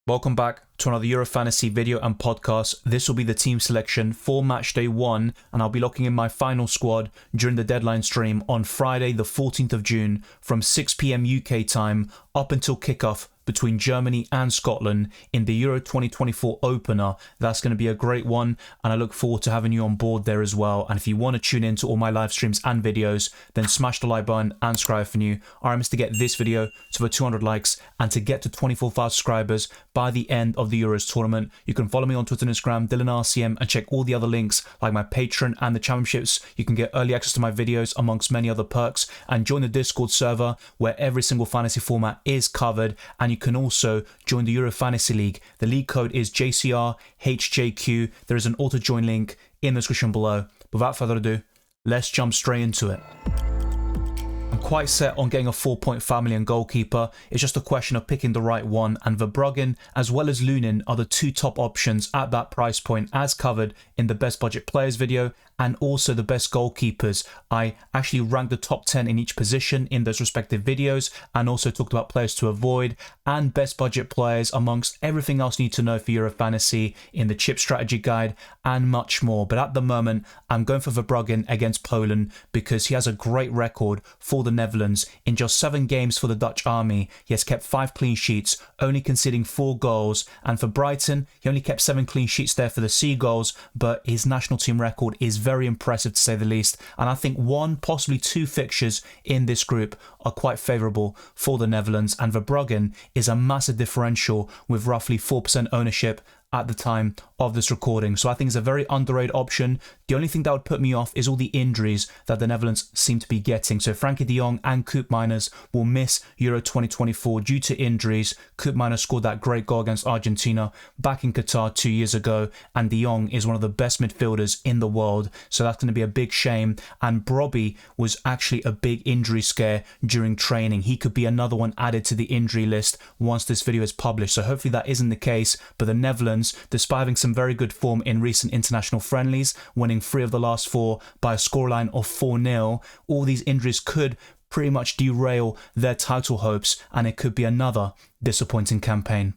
Welcome back to another Euro Fantasy video and podcast. This will be the team selection for Matchday 1, and I'll be locking in my final squad during the deadline stream on Friday the 14th of June from 6 PM UK time up until kickoff between Germany and Scotland in the Euro 2024 opener. That's going to be a great one, and I look forward to having you on board there as well. And if you want to tune in to all my live streams and videos, then smash the like button and subscribe for new. Our aim is to get this video to over 200 likes and to get to 24,000 subscribers by the end of the Euros tournament. You can follow me on Twitter and Instagram, DylanRCM, and check all the other links like my Patreon and the championships. You can get early access to my videos amongst many other perks, and join the Discord server where every single fantasy format is covered. And you can also join the Euro Fantasy League. The league code is JCRHjQ. There is an auto join link in the description below. Without further ado, let's jump straight into it. I'm quite set on getting a 4-point family and goalkeeper. It's just a question of picking the right one, and Verbruggen as well as Lunin are the two top options at that price point, as covered in the best budget players video, and also the best goalkeepers. I actually ranked the top 10 in each position in those respective videos, and also talked about players to avoid and best budget players amongst everything else you need to know for Euro Fantasy in the chip strategy guide and much more. But at the moment, I'm going for Verbruggen against Poland because he has a great record for the Netherlands. In just 7 games for the Dutch army, he has kept 5 clean sheets, only conceding 4 goals. And for Brighton, he only kept 7 clean sheets there for the Seagulls, but his national team record is very impressive to say the least. And I think 1, possibly 2 fixtures in this group are quite favourable for the Netherlands. And Verbruggen is a massive differential with roughly 4% ownership at the time of this recording. So I think it's a very underrated option. The only thing that would put me off is all the injuries that the Netherlands seem to be getting. So Frankie de Jong and Koopmeiners will miss Euro 2024 due to injuries. Koopmeiners scored that great goal against Argentina back in Qatar 2 years ago, and de Jong is one of the best midfielders in the world. So that's going to be a big shame. And Brobby was actually a big injury scare during training. He could be another one added to the injury list once this video is published. So hopefully that isn't the case. But the Netherlands, despite having some very good form in recent international friendlies, winning 3 of the last 4 by a scoreline of 4-0, all these injuries could pretty much derail their title hopes, and it could be another disappointing campaign.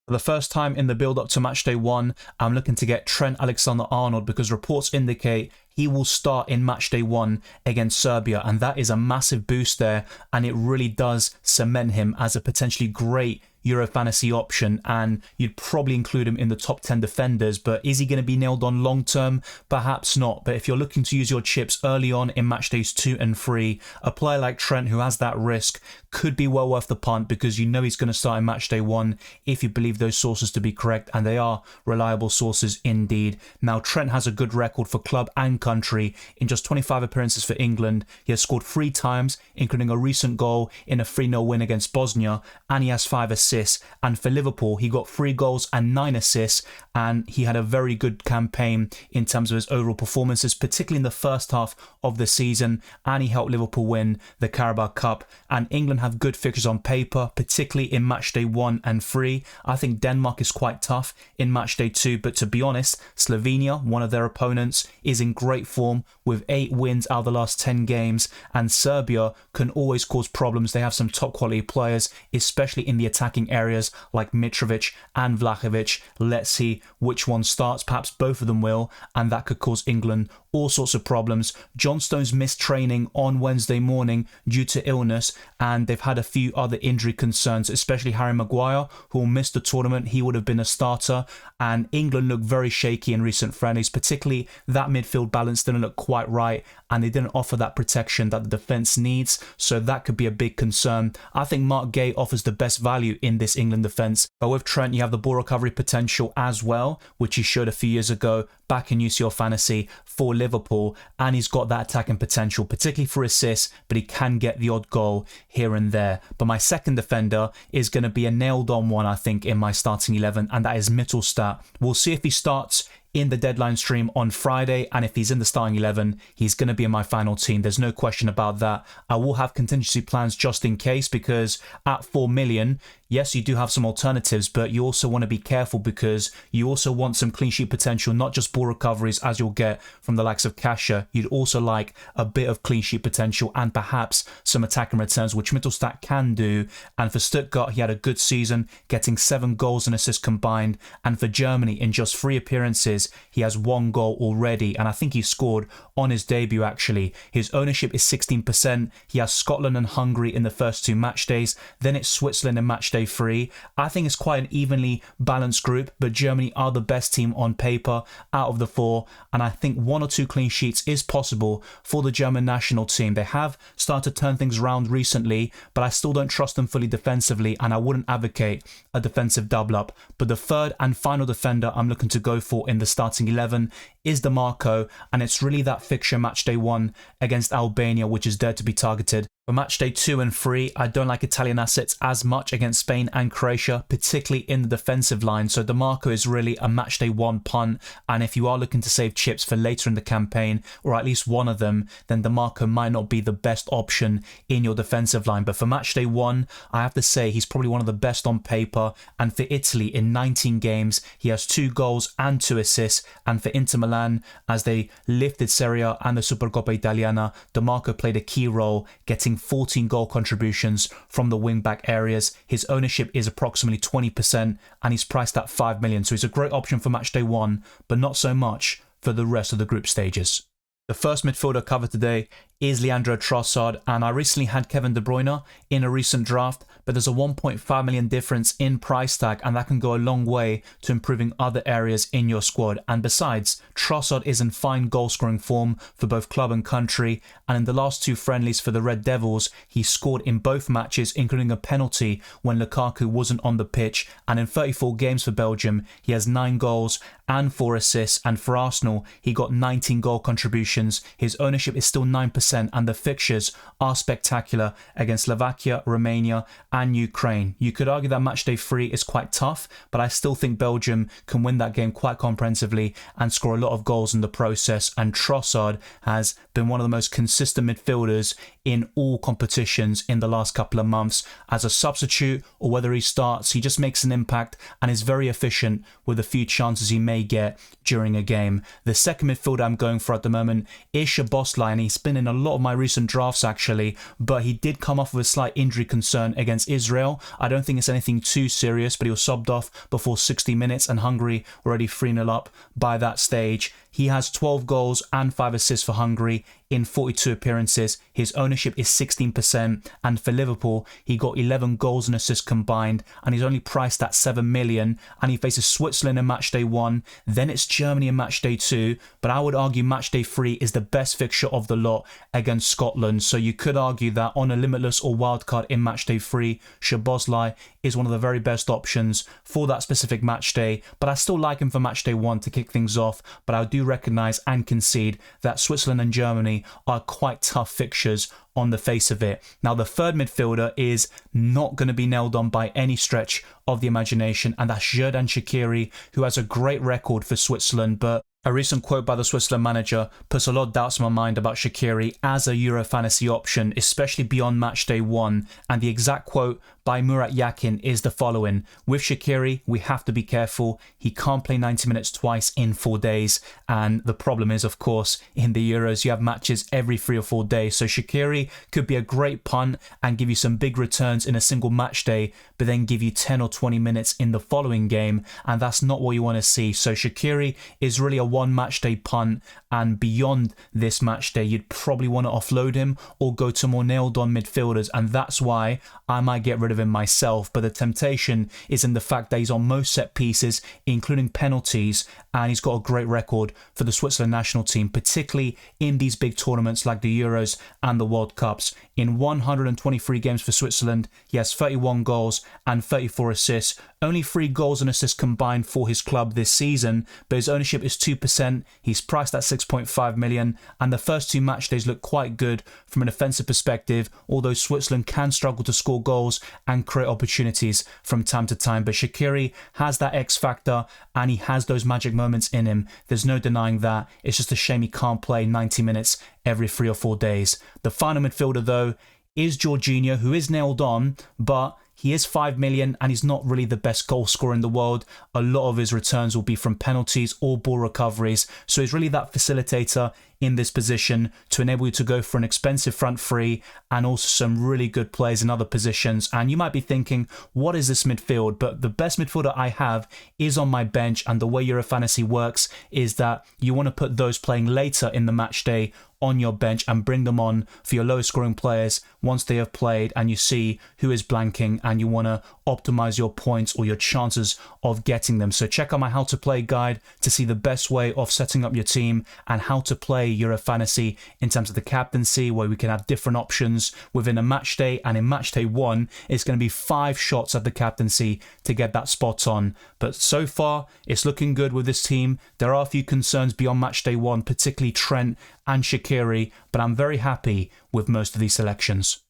For the first time in the build-up to Matchday 1, I'm looking to get Trent Alexander-Arnold because reports indicate he will start in Matchday 1 against Serbia, and that is a massive boost there, and it really does cement him as a potentially great Euro Fantasy option, and you'd probably include him in the top 10 defenders. But is he going to be nailed on long term? Perhaps not. But if you're looking to use your chips early on in match days 2 and 3, a player like Trent, who has that risk, could be well worth the punt, because you know he's going to start in Matchday 1 if you believe those sources to be correct, and they are reliable sources indeed. Now, Trent has a good record for club and country. In just 25 appearances for England, he has scored 3 times, including a recent goal in a 3-0 win against Bosnia, and he has 5 assists. And for Liverpool, he got 3 goals and 9 assists, and he had a very good campaign in terms of his overall performances, particularly in the first half of the season, and he helped Liverpool win the Carabao Cup. And England have good fixtures on paper, particularly in Matchday 1 and 3. I think Denmark is quite tough in Matchday 2, but to be honest, Slovenia, one of their opponents, is in great form with 8 wins out of the last 10 games, and Serbia can always cause problems. They have some top quality players, especially in the attacking areas like Mitrovic and Vlahovic. Let's see which one starts. Perhaps both of them will, and that could cause England all sorts of problems. John Stones missed training on Wednesday morning due to illness, and they've had a few other injury concerns, especially Harry Maguire, who will miss the tournament. He would have been a starter, and England looked very shaky in recent friendlies, particularly that midfield balance didn't look quite right, and they didn't offer that protection that the defence needs, so that could be a big concern. I think Mark Gay offers the best value in this England defence, but with Trent you have the ball recovery potential as well, which he showed a few years ago back in UCL Fantasy for Liverpool, and he's got that attacking potential, particularly for assists, but he can get the odd goal here and there. But my second defender is going to be a nailed on one, I think, in my starting 11, and that is Mittelstadt. We'll see if he starts in the deadline stream on Friday, and if he's in the starting 11, he's going to be in my final team. There's no question about that. I will have contingency plans just in case, because at 4 million, yes, you do have some alternatives, but you also want to be careful because you also want some clean sheet potential, not just ball recoveries as you'll get from the likes of Kasha. You'd also like a bit of clean sheet potential and perhaps some attacking returns, which Mittelstadt can do. And for Stuttgart, he had a good season, getting 7 goals and assists combined. And for Germany, in just 3 appearances, he has 1 goal already. And I think he scored on his debut, actually. His ownership is 16%. He has Scotland and Hungary in the first 2 match days. Then it's Switzerland in match day 3. I think it's quite an evenly balanced group, but Germany are the best team on paper out of the 4. And I think 1 or 2 clean sheets is possible for the German national team. They have started to turn things around recently, but I still don't trust them fully defensively, and I wouldn't advocate a defensive double up. But the third and final defender I'm looking to go for in the starting 11 is DeMarco, and it's really that fixture match day 1 against Albania which is there to be targeted. For match day 2 and 3, I don't like Italian assets as much against Spain and Croatia, particularly in the defensive line. So DeMarco is really a match day 1 punt. And if you are looking to save chips for later in the campaign, or at least one of them, then DeMarco might not be the best option in your defensive line. But for match day 1, I have to say he's probably one of the best on paper. And for Italy, in 19 games, he has 2 goals and 2 assists. And for Inter Milan, as they lifted Serie A and the Supercoppa Italiana, DeMarco played a key role, getting 14 goal contributions from the wing-back areas. His ownership is approximately 20% and he's priced at 5 million. So he's a great option for match day 1, but not so much for the rest of the group stages. The first midfielder covered today is Leandro Trossard, and I recently had Kevin De Bruyne in a recent draft, but there's a 1.5 million difference in price tag, and that can go a long way to improving other areas in your squad. And besides, Trossard is in fine goal scoring form for both club and country, and in the last 2 friendlies for the Red Devils, he scored in both matches, including a penalty when Lukaku wasn't on the pitch. And in 34 games for Belgium, he has 9 goals and 4 assists, and for Arsenal, he got 19 goal contributions. His ownership is still 9%, and the fixtures are spectacular against Slovakia, Romania and Ukraine. You could argue that match day 3 is quite tough, but I still think Belgium can win that game quite comprehensively and score a lot of goals in the process. And Trossard has been one of the most consistent midfielders in all competitions in the last couple of months. As a substitute or whether he starts, he just makes an impact and is very efficient with the few chances he may get during a game. The second midfielder I'm going for at the moment is Szoboszlai, and he's been in a lot of my recent drafts actually, but he did come off with a slight injury concern against Israel. I don't think it's anything too serious, but he was subbed off before 60 minutes and Hungary were already 3-0 up by that stage. He has 12 goals and 5 assists for Hungary in 42 appearances. His ownership is 16%, and for Liverpool, he got 11 goals and assists combined, and he's only priced at 7 million, and he faces Switzerland in match day 1, then it's Germany in match day 2, but I would argue match day 3 is the best fixture of the lot against Scotland. So you could argue that on a limitless or wildcard in match day 3, Szoboszlai is one of the very best options for that specific match day, but I still like him for match day 1 to kick things off. But I do recognise and concede that Switzerland and Germany are quite tough fixtures on the face of it. Now the third midfielder is not going to be nailed on by any stretch of the imagination, and that's Xherdan Shaqiri, who has a great record for Switzerland, but a recent quote by the Switzerland manager puts a lot of doubts in my mind about Shaqiri as a Euro fantasy option, especially beyond match day 1. And the exact quote by Murat Yakin is the following: with Shaqiri, we have to be careful. He can't play 90 minutes twice in 4 days. And the problem is, of course, in the Euros, you have matches every 3 or 4 days. So Shaqiri could be a great punt and give you some big returns in a single match day, but then give you 10 or 20 minutes in the following game. And that's not what you want to see. So Shaqiri is really a 1 match day punt, and beyond this match day you'd probably want to offload him or go to more nailed on midfielders, and that's why I might get rid of him myself. But the temptation is in the fact that he's on most set pieces, including penalties, and he's got a great record for the Switzerland national team, particularly in these big tournaments like the Euros and the World Cups. In 123 games for Switzerland, he has 31 goals and 34 assists, only 3 goals and assists combined for his club this season, but his ownership is 2%. He's priced at 6.5 million, and the first 2 match days look quite good from an offensive perspective, although Switzerland can struggle to score goals and create opportunities from time to time. But Shaqiri has that X factor and he has those magic moments in him. There's no denying that. It's just a shame he can't play 90 minutes every 3 or 4 days. The final midfielder though is Jorginho, who is nailed on, but he is 5 million and he's not really the best goal scorer in the world. A lot of his returns will be from penalties or ball recoveries. So he's really that facilitator in this position to enable you to go for an expensive front three and also some really good players in other positions. And you might be thinking, what is this midfield? But the best midfielder I have is on my bench, and the way Euro Fantasy works is that you want to put those playing later in the match day on your bench and bring them on for your lowest scoring players once they have played and you see who is blanking, and you want to optimize your points or your chances of getting them. So check out my how to play guide to see the best way of setting up your team and how to play Euro Fantasy in terms of the captaincy, where we can have different options within a match day. And in match day 1, it's going to be 5 shots at the captaincy to get that spot on. But so far, it's looking good with this team. There are a few concerns beyond match day 1, particularly Trent and Shaqiri, but I'm very happy with most of these selections.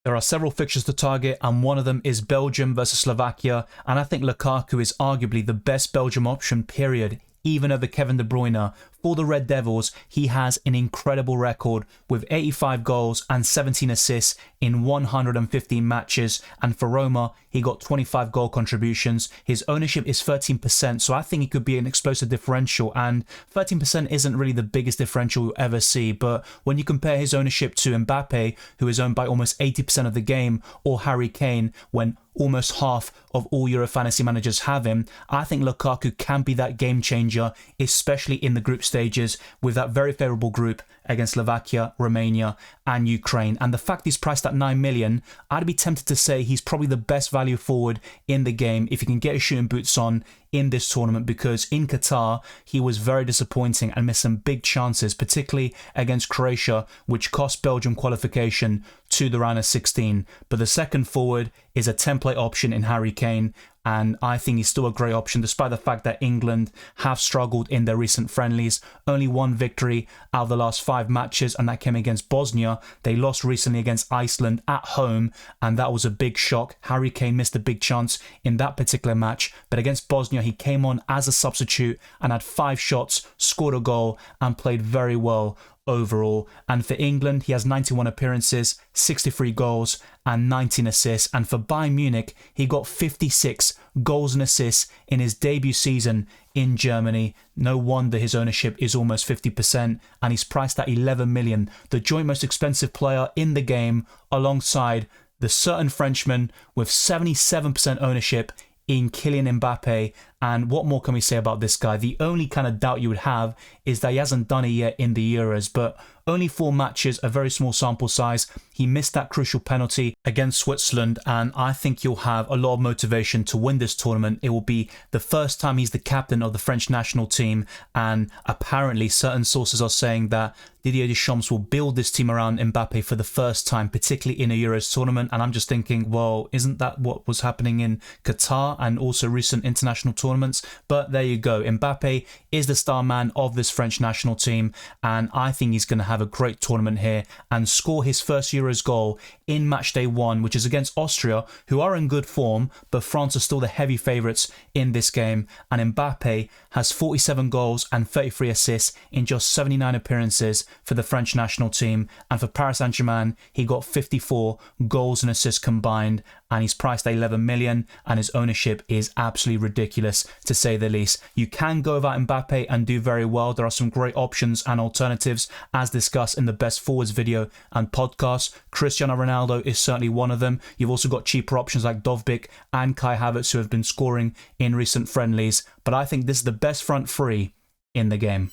There are several fixtures to target, and one of them is Belgium versus Slovakia, and I think Lukaku is arguably the best Belgium option, period, even over Kevin De Bruyne. For the Red Devils, he has an incredible record with 85 goals and 17 assists in 115 matches, and for Roma, he got 25 goal contributions. His ownership is 13%, so I think he could be an explosive differential, and 13% isn't really the biggest differential you'll ever see, but when you compare his ownership to Mbappe, who is owned by almost 80% of the game, or Harry Kane, when almost half of all Euro Fantasy managers have him, I think Lukaku can be that game changer, especially in the group stages with that very favourable group against Slovakia, Romania and Ukraine. And the fact he's priced at 9 million, I'd be tempted to say he's probably the best value forward in the game if he can get his shooting boots on in this tournament, because in Qatar he was very disappointing and missed some big chances, particularly against Croatia, which cost Belgium qualification to the round of 16. But the second forward is a template option in Harry Kane, and I think he's still a great option despite the fact that England have struggled in their recent friendlies. Only one victory out of the last 5 matches, and that came against Bosnia. They lost recently against Iceland at home, and that was a big shock. Harry Kane missed a big chance in that particular match, but against Bosnia he came on as a substitute and had 5 shots, scored a goal and played very well overall. And for England, he has 91 appearances, 63 goals and 19 assists. And for Bayern Munich, he got 56 goals and assists in his debut season in Germany. No wonder his ownership is almost 50%, and he's priced at 11 million, the joint most expensive player in the game, alongside the certain Frenchman with 77% ownership in Kylian Mbappe. And what more can we say about this guy? The only kind of doubt you would have is that he hasn't done it yet in the Euros, but only 4 matches, a very small sample size. He missed that crucial penalty against Switzerland, and I think you'll have a lot of motivation to win this tournament. It will be the first time he's the captain of the French national team, and apparently certain sources are saying that Didier Deschamps will build this team around Mbappe for the first time, particularly in a Euros tournament. And I'm just thinking, well, isn't that what was happening in Qatar and also recent international tournaments? But there you go. Mbappe is the star man of this French national team, and I think he's going to have a great tournament here and score his first Euros goal in match day 1, which is against Austria, who are in good form, but France are still the heavy favourites in this game. And Mbappe has 47 goals and 33 assists in just 79 appearances for the French national team. And for Paris Saint-Germain, he got 54 goals and assists combined, and he's priced at 11 million, and his ownership is absolutely ridiculous, to say the least. You can go without Mbappe and do very well. There are some great options and alternatives, as discussed in the best forwards video and podcast. Cristiano Ronaldo is certainly one of them. You've also got cheaper options like Dovbyk and Kai Havertz, who have been scoring in recent friendlies, but I think this is the best front three in the game.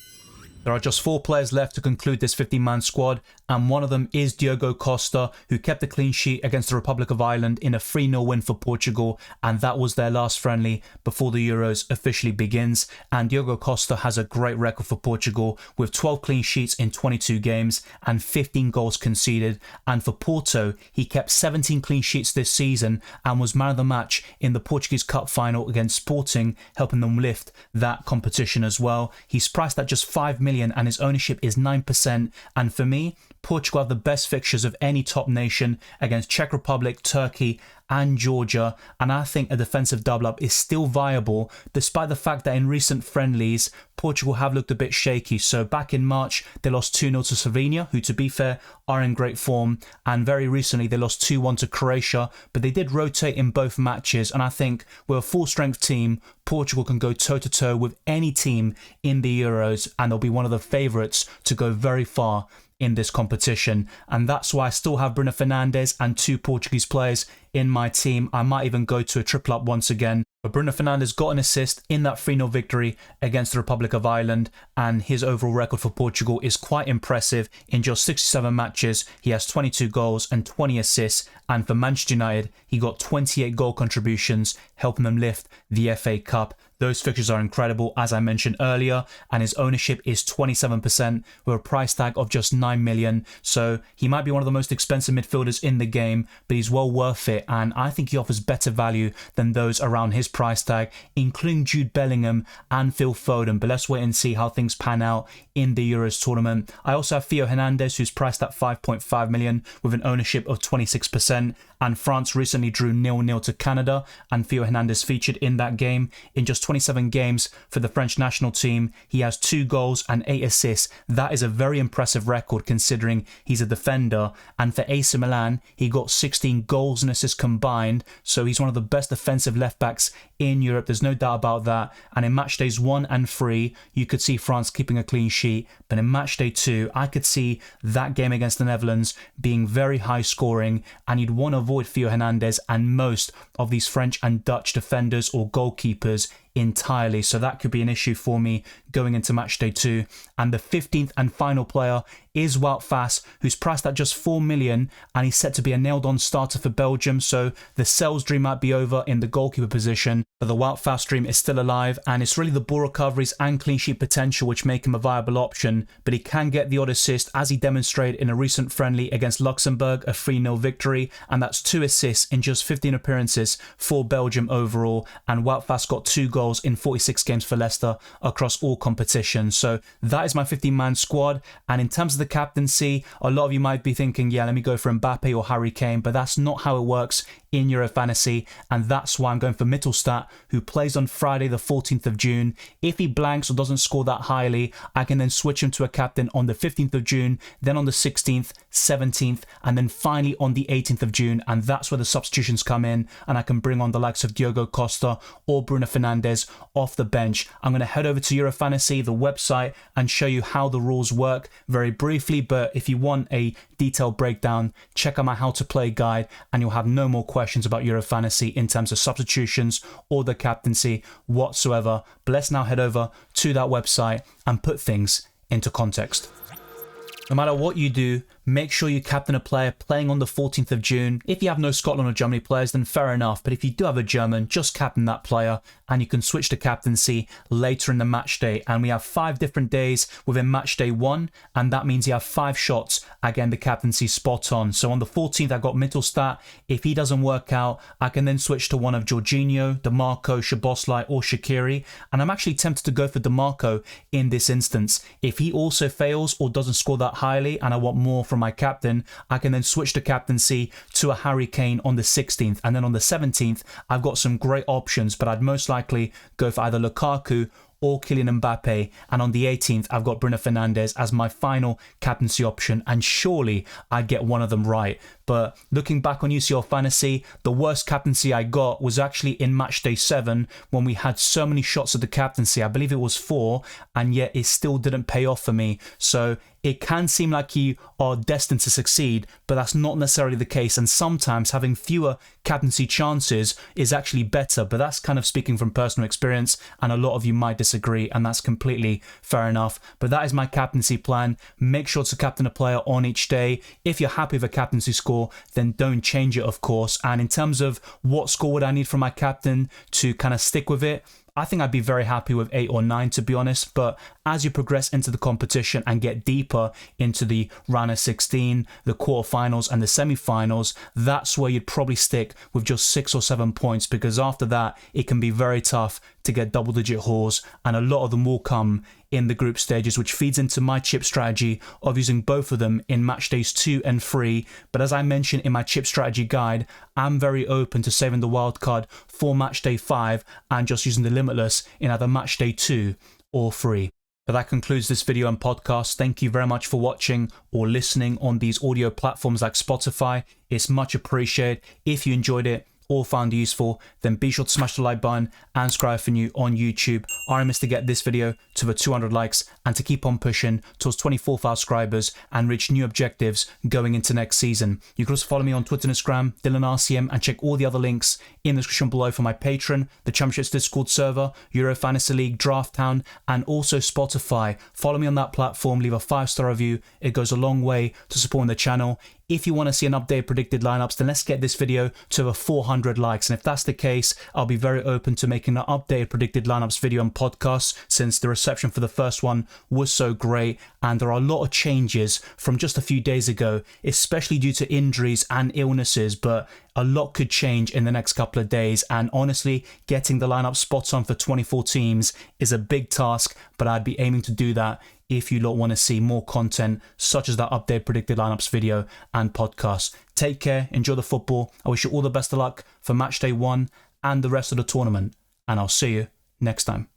There are just 4 players left to conclude this 15-man squad, and one of them is Diogo Costa, who kept a clean sheet against the Republic of Ireland in a 3-0 win for Portugal, and that was their last friendly before the Euros officially begins. And Diogo Costa has a great record for Portugal with 12 clean sheets in 22 games and 15 goals conceded. And for Porto, he kept 17 clean sheets this season and was man of the match in the Portuguese Cup final against Sporting, helping them lift that competition as well. He's priced at just 5 million and his ownership is 9%, and for me, Portugal have the best fixtures of any top nation against Czech Republic, Turkey and Georgia, and I think a defensive double up is still viable despite the fact that in recent friendlies Portugal have looked a bit shaky. So back in March they lost 2-0 to Slovenia, who to be fair are in great form, and very recently they lost 2-1 to Croatia, but they did rotate in both matches, and I think with a full strength team Portugal can go toe to toe with any team in the Euros, and they'll be one of the favourites to go very far in this competition. And that's why I still have Bruno Fernandes and 2 Portuguese players in my team. I might even go to a triple up once again. But Bruno Fernandes got an assist in that 3-0 victory against the Republic of Ireland, and his overall record for Portugal is quite impressive. In just 67 matches, he has 22 goals and 20 assists, and for Manchester United, he got 28 goal contributions, helping them lift the FA Cup. Those fixtures are incredible, as I mentioned earlier, and his ownership is 27% with a price tag of just 9 million. So he might be one of the most expensive midfielders in the game, but he's well worth it, and I think he offers better value than those around his price tag, including Jude Bellingham and Phil Foden. But let's wait and see how things pan out in the Euros tournament. I also have Theo Hernandez, who's priced at 5.5 million with an ownership of 26%. And France recently drew 0-0 to Canada, and Theo Hernandez featured in that game. In just 27 games for the French national team, he has 2 goals and 8 assists. That is a very impressive record considering he's a defender. And for AC Milan, he got 16 goals and assists combined, so he's one of the best defensive left backs in Europe. There's no doubt about that. And in match days 1 and 3, you could see France keeping a clean sheet, but in match day 2, I could see that game against the Netherlands being very high scoring, and you'd want to avoid Theo Hernandez and most of these French and Dutch defenders or goalkeepers entirely. So that could be an issue for me going into match day 2. And the 15th and final player is Wout Faes, who's priced at just 4 million, and he's set to be a nailed on starter for Belgium. So the sales dream might be over in the goalkeeper position, but the Wout Faes dream is still alive, and it's really the ball recoveries and clean sheet potential which make him a viable option. But he can get the odd assist, as he demonstrated in a recent friendly against Luxembourg, a 3-0 victory, and that's 2 assists in just 15 appearances for Belgium overall. And Wout Faes got 2 goals in 46 games for Leicester across all competitions. So that is my 15-man squad. And in terms of the captaincy, a lot of you might be thinking, yeah, let me go for Mbappe or Harry Kane, but that's not how it works in Euro Fantasy, and that's why I'm going for Mittelstadt, who plays on Friday the 14th of June. If he blanks or doesn't score that highly, I can then switch him to a captain on the 15th of June, then on the 16th, 17th, and then finally on the 18th of June, and that's where the substitutions come in, and I can bring on the likes of Diogo Costa or Bruno Fernandes off the bench. I'm going to head over to Euro Fantasy, the website, and show you how the rules work very briefly, but if you want a detailed breakdown, check out my how to play guide, and you'll have no more questions about Euro Fantasy in terms of substitutions or the captaincy whatsoever. But let's now head over to that website and put things into context. No matter what you do, make sure you captain a player playing on the 14th of June. If you have no Scotland or Germany players, then fair enough. But if you do have a German, just captain that player, and you can switch to captaincy later in the match day. And we have 5 different days within match day 1, and that means you have 5 shots at getting the captaincy spot on. So on the 14th, I got Mittelstadt. If he doesn't work out, I can then switch to one of Jorginho, DeMarco, Szoboszlai, or Shaqiri. And I'm actually tempted to go for DeMarco in this instance. If he also fails or doesn't score that highly, and I want more from my captain, I can then switch to captaincy to a Harry Kane on the 16th. And then on the 17th, I've got some great options, but I'd most likely go for either Lukaku or Kylian Mbappe. And on the 18th, I've got Bruno Fernandes as my final captaincy option, and surely I'd get one of them right. But looking back on UCL Fantasy, the worst captaincy I got was actually in match day 7 when we had so many shots at the captaincy. I believe it was 4, and yet it still didn't pay off for me. So it can seem like you are destined to succeed, but that's not necessarily the case. And sometimes having fewer captaincy chances is actually better. But that's kind of speaking from personal experience, and a lot of you might disagree, and that's completely fair enough. But that is my captaincy plan. Make sure to captain a player on each day. If you're happy with a captaincy score, then don't change it, of course. And in terms of what score would I need from my captain to kind of stick with it, I think I'd be very happy with 8 or 9, to be honest. But as you progress into the competition and get deeper into the round of 16, the quarterfinals and the semi-finals, that's where you'd probably stick with just 6 or 7 points, because after that it can be very tough to get double-digit hauls, and a lot of them will come in the group stages, which feeds into my chip strategy of using both of them in match days 2 and 3. But as I mentioned in my chip strategy guide, I'm very open to saving the wildcard for match day 5 and just using the limitless in either match day 2 or 3. But that concludes this video and podcast. Thank you very much for watching or listening on these audio platforms like Spotify. It's much appreciated. If you enjoyed it or found it useful, then be sure to smash the like button and subscribe for new on YouTube. Our aim is to get this video to the 200 likes and to keep on pushing towards 24,000 subscribers and reach new objectives going into next season. You can also follow me on Twitter and Instagram, DylanRCM, and check all the other links in the description below for my Patreon, the Championships Discord server, Euro Fantasy League, Draft Town, and also Spotify. Follow me on that platform, leave a 5-star review. It goes a long way to supporting the channel. If you want to see an updated predicted lineups, then let's get this video to the 400 likes. And if that's the case, I'll be very open to making an updated predicted lineups video and podcast, since the reception for the first one was so great. And there are a lot of changes from just a few days ago, especially due to injuries and illnesses. But a lot could change in the next couple of days. And honestly, getting the lineup spot on for 24 teams is a big task, but I'd be aiming to do that if you lot want to see more content such as that updated predicted lineups video and podcast. Take care, enjoy the football. I wish you all the best of luck for match day 1 and the rest of the tournament, and I'll see you next time.